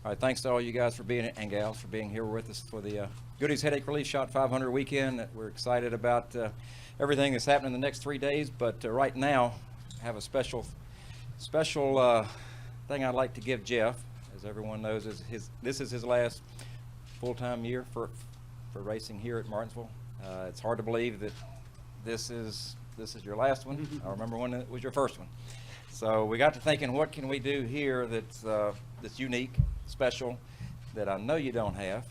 All right, thanks to all you guys for being, and gals, for being here with us for the Goodies Headache Relief Shot 500 weekend. We're excited about everything that's happening in the next 3 days, but right now I have a special thing I'd like to give Jeff. As everyone knows, this is his last full-time year for racing here at Martinsville. It's hard to believe that this is your last one. I remember when it was your first one. So we got to thinking, what can we do here that's unique, special, that I know you don't have,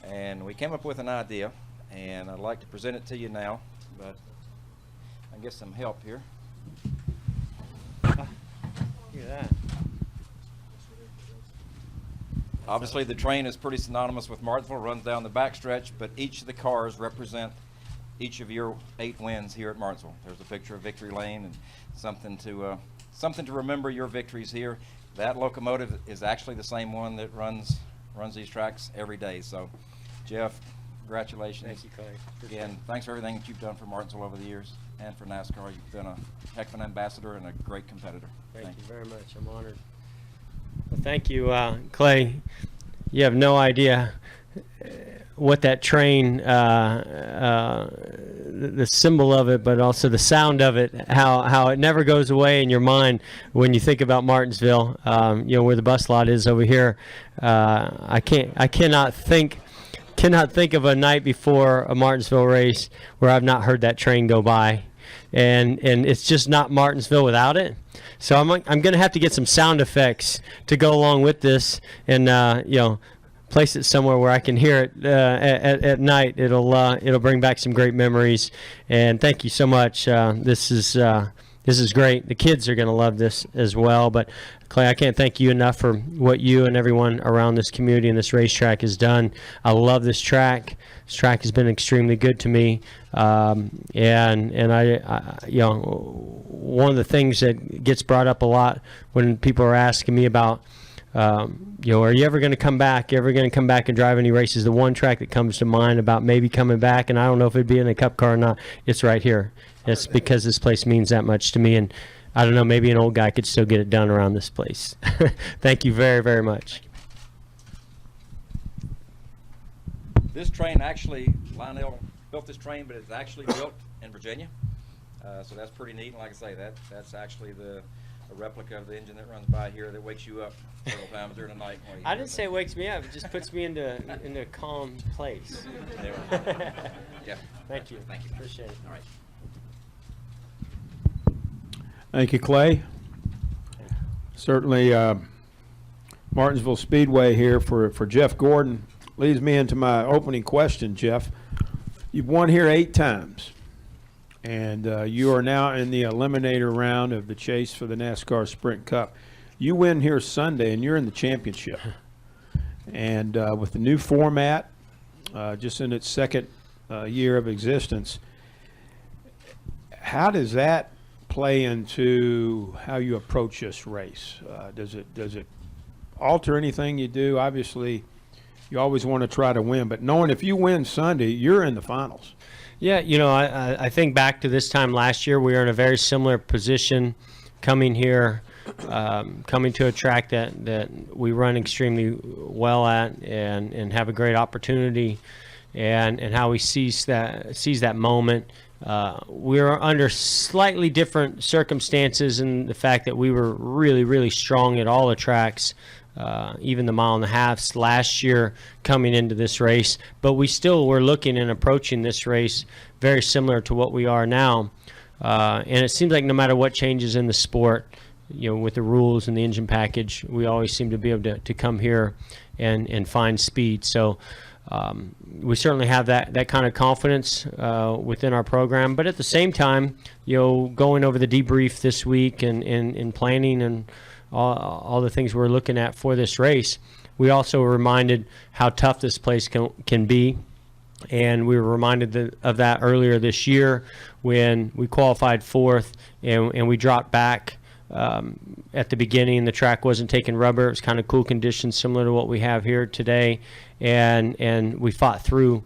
and we came up with an idea, and I'd like to present it to you now, but I get some help here. Look at that. Obviously, the train is pretty synonymous with Martinsville, runs down the backstretch, but each of the cars represent each of your 8 wins here at Martinsville. There's a picture of Victory Lane and something to remember your victories here. That locomotive is actually the same one that runs these tracks every day. So, Jeff, congratulations. Thank you, Clay. Again, thanks for everything that you've done for Martinsville over the years and for NASCAR. You've been a heck of an ambassador and a great competitor. Thank you very much. I'm honored. Well, thank you, Clay. You have no idea what that train, the symbol of it, but also the sound of it, how it never goes away in your mind when you think about Martinsville. Where the bus lot is over here. I cannot think of a night before a Martinsville race where I've not heard that train go by, and it's just not Martinsville without it. So I'm going to have to get some sound effects to go along with this, and place it somewhere where I can hear it at night. It'll bring back some great memories. And thank you so much. This is great. The kids are going to love this as well. But Clay, I can't thank you enough for what you and everyone around this community and this racetrack has done. I love this track. This track has been extremely good to me. And I one of the things that gets brought up a lot when people are asking me about, are you ever going to come back? Ever going to come back and drive any races? The one track that comes to mind about maybe coming back, and I don't know if it'd be in a Cup car or not, it's right here. It's because this place means that much to me, and I don't know, maybe an old guy could still get it done around this place. Thank you very, very much. This train actually, Lionel built this train, but it's actually built in Virginia. So that's pretty neat. And like I say, that's actually a replica of the engine that runs by here that wakes you up several times during the night. I didn't say it wakes me up. It just puts me into a calm place. Yeah. Thank you. Thank you. Appreciate it. All right. Thank you, Clay. Certainly, Martinsville Speedway here for Jeff Gordon leads me into my opening question, Jeff. You've won here 8 times, and you are now in the eliminator round of the chase for the NASCAR Sprint Cup. You win here Sunday, and you're in the championship. And with the new format, just in its second year of existence, how does that play into how you approach this race? Does it alter anything you do? Obviously, you always want to try to win, but knowing if you win Sunday, you're in the finals. Yeah, I think back to this time last year, we were in a very similar position coming here, coming to a track that we run extremely well at and have a great opportunity, and how we seize that moment. We were under slightly different circumstances in the fact that we were really, really strong at all the tracks, even the 1.5 miles last year coming into this race. But we still were looking and approaching this race very similar to what we are now. And it seems like no matter what changes in the sport, with the rules and the engine package, we always seem to be able to come here and find speed. So we certainly have that kind of confidence within our program. But at the same time, going over the debrief this week and planning and all the things we're looking at for this race, we also were reminded how tough this place can be. And we were reminded of that earlier this year when we qualified 4th and we dropped back at the beginning. The track wasn't taking rubber. It was kind of cool conditions similar to what we have here today. And we fought through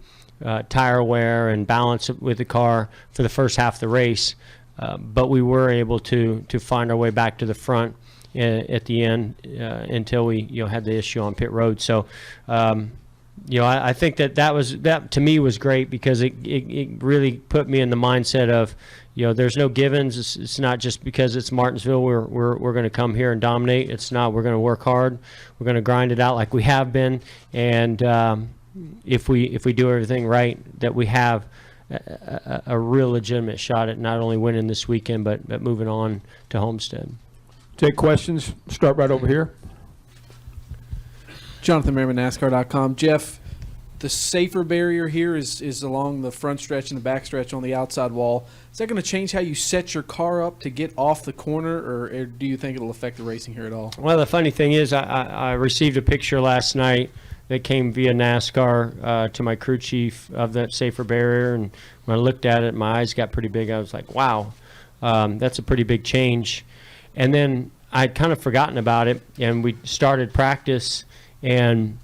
tire wear and balance with the car for the first half of the race. But we were able to find our way back to the front at the end until we had the issue on pit road. So I think that to me was great, because it really put me in the mindset of there's no givens. It's not just because it's Martinsville we're going to come here and dominate. It's not. We're going to work hard. We're going to grind it out like we have been, and if we do everything right, that we have a real legitimate shot at not only winning this weekend but moving on to Homestead. Take questions. Start right over here. Jonathan Merriman, NASCAR.com. Jeff, the safer barrier here is along the front stretch and the back stretch on the outside wall. Is that going to change how you set your car up to get off the corner, or do you think it'll affect the racing here at all? Well, the funny thing is I received a picture last night that came via NASCAR to my crew chief of that safer barrier, and when I looked at it, my eyes got pretty big. I was like, wow, that's a pretty big change. And then I'd kind of forgotten about it, and we started practice, and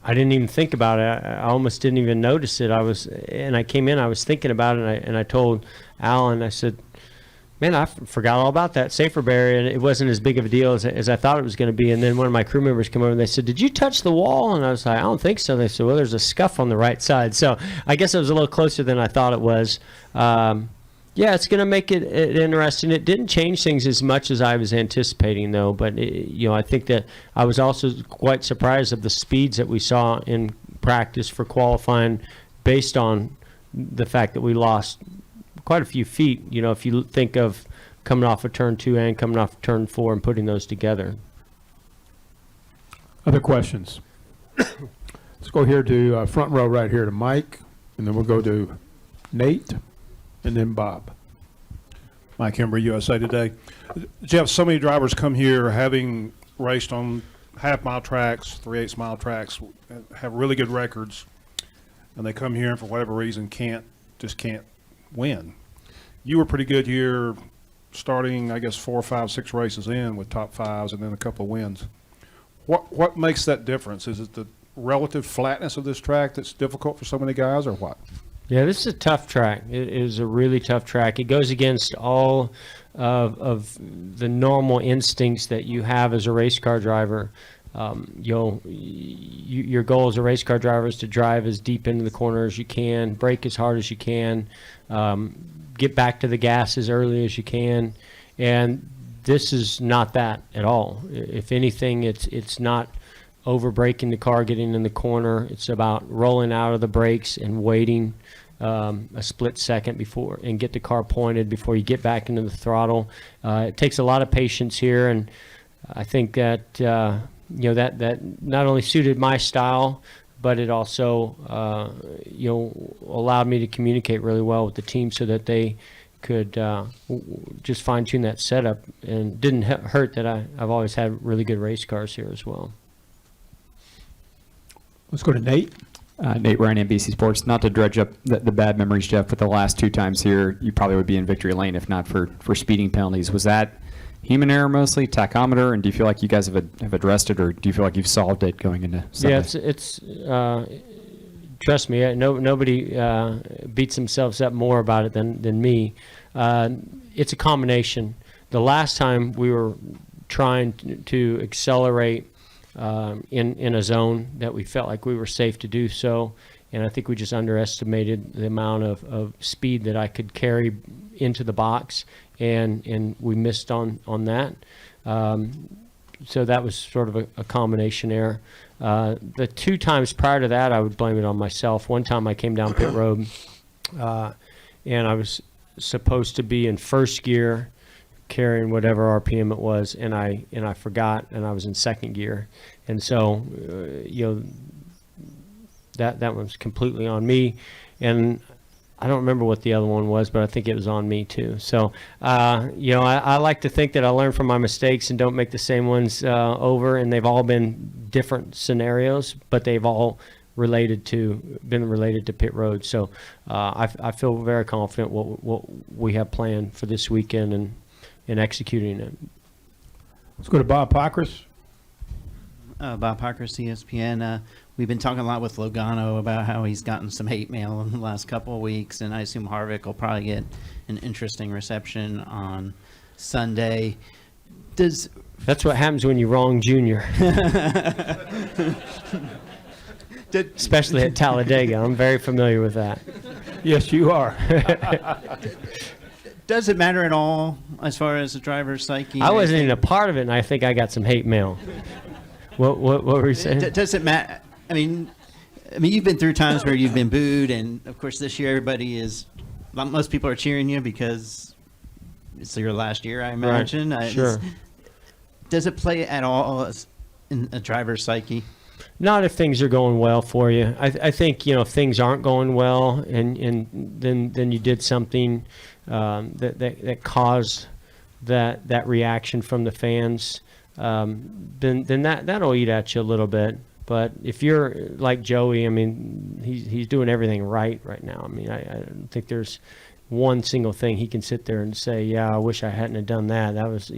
I didn't even think about it. I almost didn't even notice it. I came in, I was thinking about it, and I told Alan, I said, man, I forgot all about that safer barrier, and it wasn't as big of a deal as I thought it was going to be. And then one of my crew members came over and they said, did you touch the wall? And I was like, I don't think so. They said, well, there's a scuff on the right side. So I guess it was a little closer than I thought it was. Yeah, it's going to make it interesting. It didn't change things as much as I was anticipating, though. But I think that I was also quite surprised of the speeds that we saw in practice for qualifying, based on the fact that we lost quite a few feet. If you think of coming off of turn 2 and coming off of turn 4 and putting those together. Other questions? Let's go here to front row right here to Mike, and then we'll go to Nate. And then Bob. Mike Hember, USA Today. Jeff, so many drivers come here having raced on half-mile tracks, 3/8 mile tracks, have really good records, and they come here and for whatever reason can't win. You were pretty good here, starting, I guess, 4, 5, 6 races in with top 5s and then a couple of wins. What makes that difference? Is it the relative flatness of this track that's difficult for so many guys, or what? Yeah, this is a tough track. It is a really tough track. It goes against all of the normal instincts that you have as a race car driver. Your goal as a race car driver is to drive as deep into the corner as you can, brake as hard as you can, get back to the gas as early as you can. And this is not that at all. If anything, it's not over braking the car, getting in the corner. It's about rolling out of the brakes and waiting a split second before and get the car pointed before you get back into the throttle. It takes a lot of patience here, and I think that that not only suited my style, but it also allowed me to communicate really well with the team so that they could just fine-tune that setup, and didn't hurt that I've always had really good race cars here as well. Let's go to Nate. Nate Ryan, NBC Sports. Not to dredge up the bad memories, Jeff, but the last 2 times here, you probably would be in victory lane if not for speeding penalties. Was that human error mostly, tachometer, and do you feel like you guys have addressed it, or do you feel like you've solved it going into Sunday? Yeah, it's trust me, nobody beats themselves up more about it than me. It's a combination. The last time we were trying to accelerate in a zone that we felt like we were safe to do so, and I think we just underestimated the amount of speed that I could carry into the box, and we missed on that. So that was sort of a combination error. The 2 times prior to that, I would blame it on myself. One time I came down pit road, and I was supposed to be in first gear, carrying whatever RPM it was, and I forgot, and I was in second gear, and so that was completely on me, and I don't remember what the other one was, but I think it was on me too. So I like to think that I learn from my mistakes and don't make the same ones over, and they've all been different scenarios, but they've all been related to pit road. So I feel very confident what we have planned for this weekend and executing it. Let's go to Bob Pockrass. Bob Pockrass, ESPN. We've been talking a lot with Logano about how he's gotten some hate mail in the last couple of weeks, and I assume Harvick will probably get an interesting reception on Sunday. Does That's what happens when you wrong Junior, especially at Talladega. I'm very familiar with that. Yes, you are. does it matter at all as far as the driver's psyche? I wasn't even a part of it, and I think I got some hate mail. What were you saying? Does it matter? I mean, you've been through times where you've been booed, and of course this year everybody is. Most people are cheering you because it's your last year, I imagine. Sure. Does it play at all in a driver's psyche? Not if things are going well for you. I think, if things aren't going well, and then you did something that caused that reaction from the fans, then that'll eat at you a little bit. But if you're like Joey, I mean, he's doing everything right now. I mean, I don't think there's one single thing he can sit there and say, yeah, I wish I hadn't have done that. That was,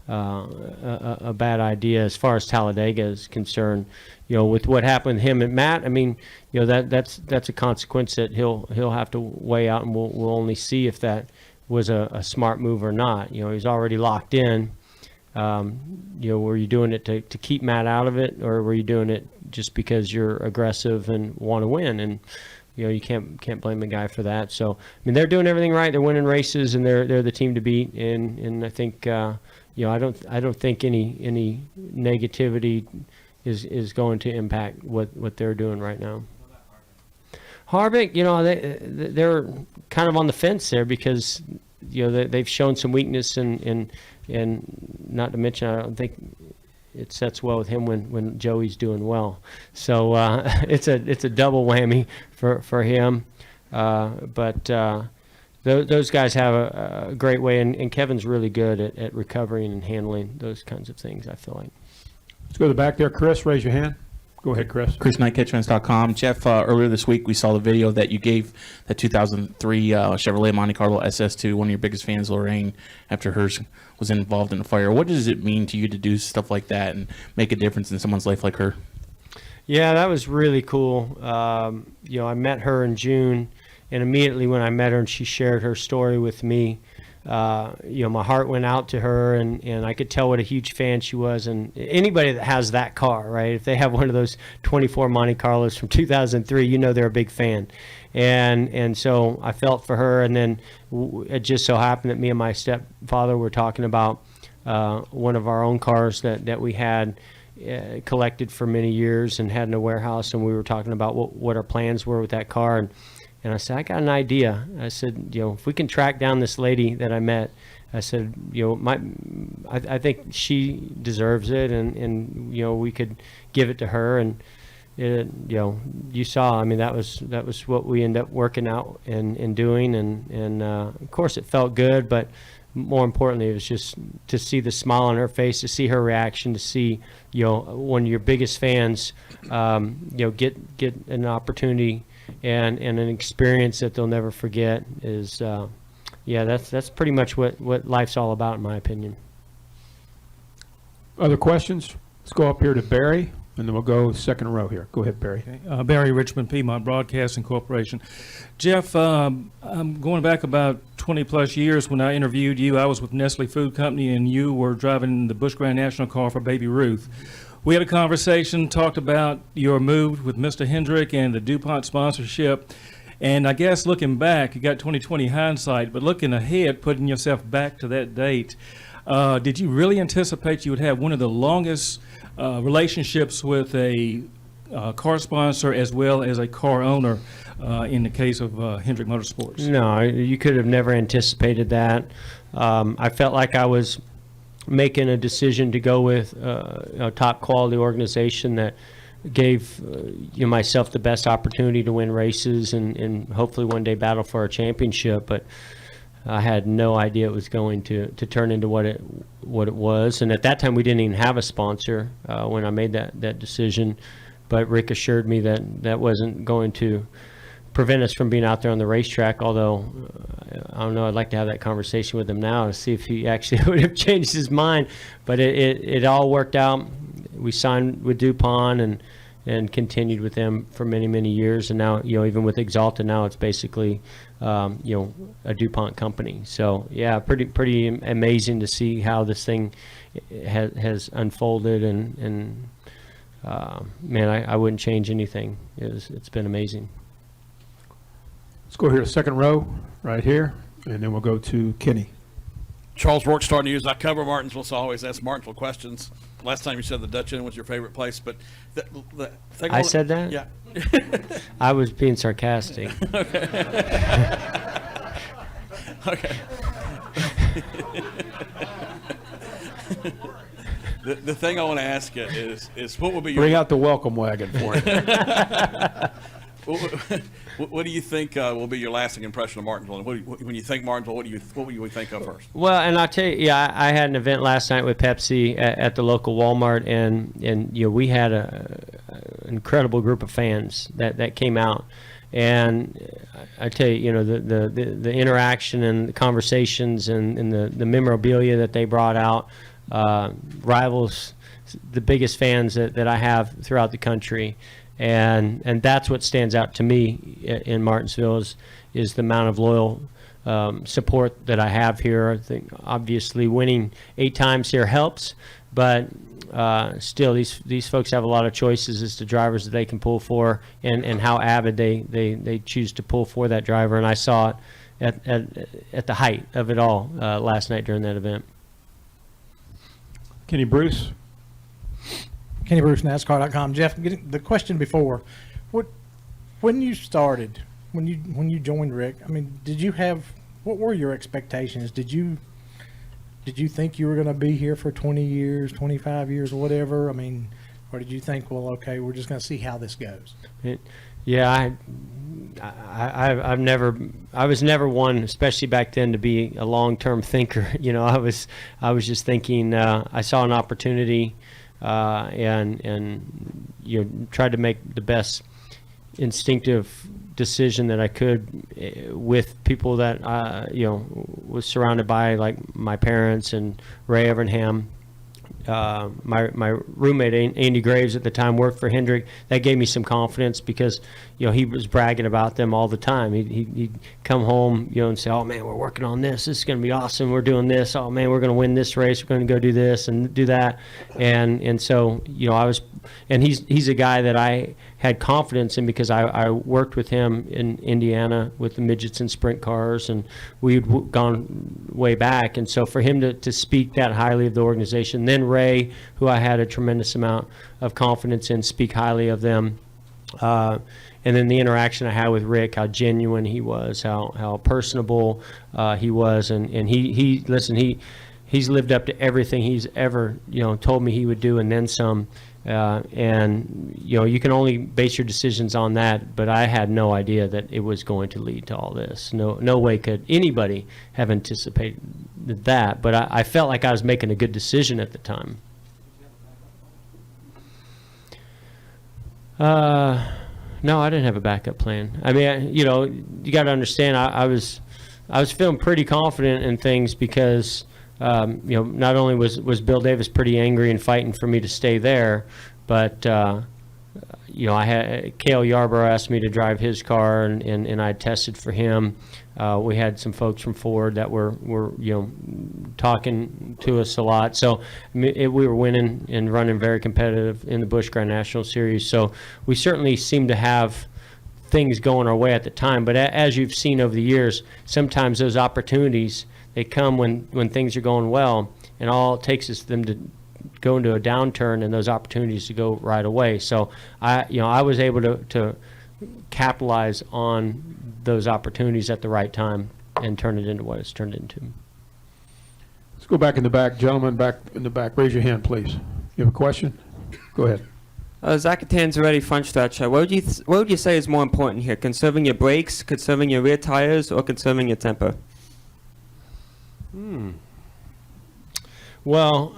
a bad idea as far as Talladega is concerned. With what happened with him and Matt, I mean, that's a consequence that he'll have to weigh out, and we'll only see if that was a smart move or not. He's already locked in. Were you doing it to keep Matt out of it, or were you doing it just because you're aggressive and want to win? And you can't blame the guy for that. So I mean, they're doing everything right. They're winning races, and they're the team to beat. And I think I don't think any negativity is going to impact what they're doing right now. Harvick, they're kind of on the fence there because they've shown some weakness and not to mention, I don't think it sets well with him when Joey's doing well. So it's a double whammy for him. But those guys have a great way, and Kevin's really good at recovering and handling those kinds of things, I feel like. Let's go to the back there. Chris, raise your hand. Go ahead, Chris. ChrisKnightCatchfence.com. Jeff, earlier this week we saw the video that you gave the 2003 Chevrolet Monte Carlo SS to one of your biggest fans, Lorraine, after hers was involved in a fire. What does it mean to you to do stuff like that and make a difference in someone's life like her? Yeah, that was really cool. I met her in June, and immediately when I met her and she shared her story with me, my heart went out to her, and I could tell what a huge fan she was. And anybody that has that car, right, if they have one of those 24 Monte Carlos from 2003, they're a big fan. And so I felt for her, and then it just so happened that me and my stepfather were talking about one of our own cars that we had collected for many years and had in a warehouse, and we were talking about what our plans were with that car. And I said, I got an idea. I said, if we can track down this lady that I met, I said, I think she deserves it, and we could give it to her. And you saw, I mean, that was what we ended up working out and doing, and of course it felt good, but more importantly, it was just to see the smile on her face, to see her reaction, to see one of your biggest fans, get an opportunity and an experience that they'll never forget is, that's pretty much what life's all about, in my opinion. Other questions? Let's go up here to Barry, and then we'll go second row here. Go ahead, Barry. Okay. Barry Richmond, Piedmont Broadcasting Corporation. Jeff, I'm going back about 20-plus years when I interviewed you. I was with Nestle Food Company, and you were driving the Busch Grand National car for Baby Ruth. We had a conversation, talked about your move with Mr. Hendrick and the DuPont sponsorship. And I guess looking back, you got 20/20 hindsight, but looking ahead, putting yourself back to that date, did you really anticipate you would have one of the longest relationships with a car sponsor as well as a car owner in the case of Hendrick Motorsports? No, you could have never anticipated that. I felt like I was making a decision to go with a top quality organization that gave myself the best opportunity to win races and hopefully one day battle for a championship. But I had no idea it was going to turn into what it was. And at that time, we didn't even have a sponsor when I made that decision. But Rick assured me that wasn't going to prevent us from being out there on the racetrack, although I don't know, I'd like to have that conversation with him now to see if he actually would have changed his mind. But it all worked out. We signed with DuPont, and and continued with them for many, many years. And now, even with Exalta, now it's basically, a DuPont company. So yeah, pretty amazing to see how this thing has unfolded. And man, I wouldn't change anything. It's been amazing. Let's go here to second row, right here, and then we'll go to Kenny. Charles Rourke, Star News. I cover Martinsville, so I always ask Martinsville questions. Last time you said the Dutch Inn was your favorite place, but the thing I said that? Yeah. I was being sarcastic. Okay. The thing I want to ask you is what will be your Bring out the welcome wagon for him. what do you think will be your lasting impression of Martinsville? When you think Martinsville, what will you think of first? Well, and I'll tell you, I had an event last night with Pepsi at the local Walmart, and we had an incredible group of fans that came out. And I tell you, the interaction and the conversations and the memorabilia that they brought out rivals the biggest fans that I have throughout the country. And that's what stands out to me in Martinsville is the amount of loyal support that I have here. I think obviously winning 8 times here helps, but still these folks have a lot of choices as to drivers that they can pull for and how avid they choose to pull for that driver. And I saw it at the height of it all last night during that event. Kenny Bruce. Kenny Bruce, NASCAR.com. Jeff, the question before, when you started, when you joined Rick, I mean, what were your expectations? Did you think you were going to be here for 20 years, 25 years, or whatever? I mean, or did you think, well, okay, we're just going to see how this goes? Yeah, I was never one, especially back then, to be a long-term thinker. I was just thinking. I saw an opportunity, and tried to make the best instinctive decision that I could with people that was surrounded by, like my parents and Ray Evernham. My roommate Andy Graves at the time worked for Hendrick. That gave me some confidence because he was bragging about them all the time. He'd come home and say, "Oh man, we're working on this. This is going to be awesome. We're doing this. Oh man, we're going to win this race. We're going to go do this and do that." And so I was, and he's a guy that I had confidence in because I worked with him in Indiana with the midgets and sprint cars, and we'd gone way back. And so for him to speak that highly of the organization, then Ray, who I had a tremendous amount of confidence in, speak highly of them. And then the interaction I had with Rick, how genuine he was, how personable he was, and he's lived up to everything he's ever told me he would do, and then some. And you can only base your decisions on that, but I had no idea that it was going to lead to all this. No way could anybody have anticipated that, but I felt like I was making a good decision at the time. No, I didn't have a backup plan. I mean, you got to understand, I was feeling pretty confident in things because not only was Bill Davis pretty angry and fighting for me to stay there, but I had Cale Yarborough asked me to drive his car, and I tested for him. We had some folks from Ford that were talking to us a lot. So we were winning and running very competitive in the Busch Grand National Series. So we certainly seemed to have things going our way at the time. But as you've seen over the years, sometimes those opportunities, they come when things are going well, and all it takes is them to go into a downturn and those opportunities to go right away. So I was able to capitalize on those opportunities at the right time and turn it into what it's turned into. Let's go back in the back. Gentlemen back in the back, raise your hand, please. You have a question? Go ahead. Zach Tanzaretti, front stretch. What would you say is more important here? Conserving your brakes, conserving your rear tires, or conserving your temper? Well,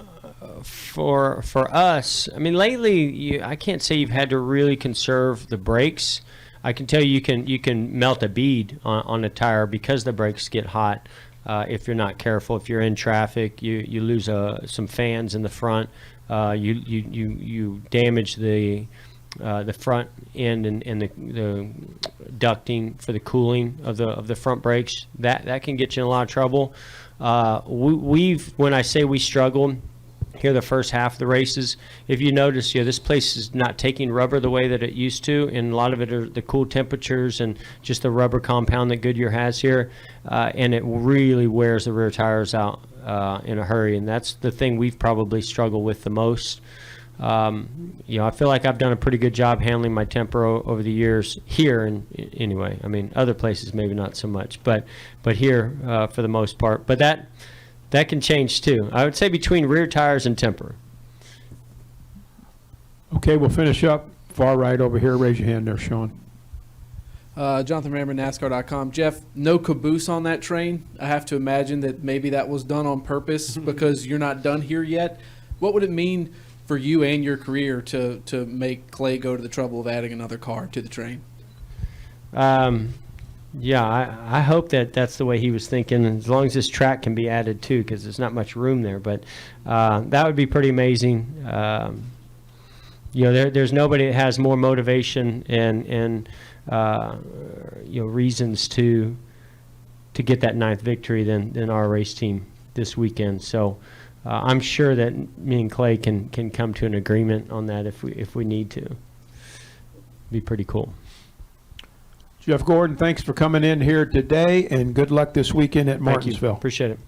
for us, I mean, lately, I can't say you've had to really conserve the brakes. I can tell you can melt a bead on a tire because the brakes get hot. If you're not careful, if you're in traffic, you lose some fans in the front. You damage the the front end and the ducting for the cooling of the front brakes. That can get you in a lot of trouble. When I say we struggled here the first half of the races, if you notice, this place is not taking rubber the way that it used to, and a lot of it are the cool temperatures and just the rubber compound that Goodyear has here, and it really wears the rear tires out in a hurry, and that's the thing we've probably struggled with the most. I feel like I've done a pretty good job handling my temper over the years here, and anyway, I mean, other places maybe not so much, but here for the most part. But that can change too. I would say between rear tires and temper. Okay, we'll finish up. Far right over here. Raise your hand there, Sean. Jonathan Rammer, NASCAR.com. Jeff, no caboose on that train. I have to imagine that maybe that was done on purpose because you're not done here yet. What would it mean for you and your career to make Clay go to the trouble of adding another car to the train? I hope that's the way he was thinking, as long as this track can be added too, because there's not much room there. But that would be pretty amazing. There's nobody that has more motivation and reasons to get that 9th victory than our race team this weekend. So I'm sure that me and Clay can come to an agreement on that if we need to. Be pretty cool. Jeff Gordon, thanks for coming in here today, and good luck this weekend at Thank you. Martinsville. Appreciate it.